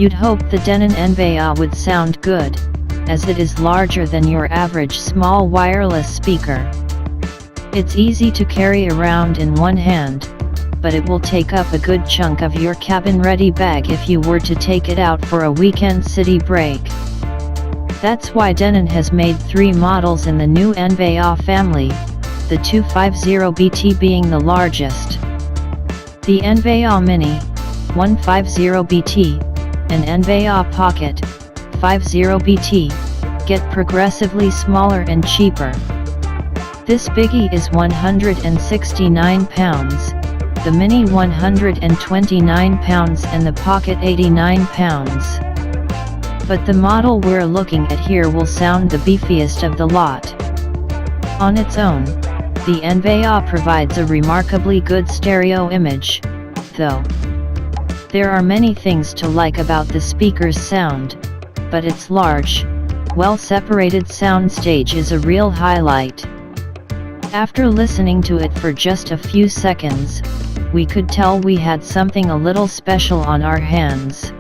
You'd hope the Denon Envaya would sound good, as it is larger than your average small wireless speaker. It's easy to carry around in one hand, but it will take up a good chunk of your cabin-ready bag if you were to take it out for a weekend city break. That's why Denon has made 3 models in the new Envaya family, the 250BT being the largest. The Envaya Mini, 150BT, and Envaya Pocket, 50BT, get progressively smaller and cheaper. This biggie is £169, the Mini £129 and the Pocket £89. But the model we're looking at here will sound the beefiest of the lot. On its own, the Envaya provides a remarkably good stereo image, though. There are many things to like about the speaker's sound, but its large, well-separated soundstage is a real highlight. After listening to it for just a few seconds, we could tell we had something a little special on our hands.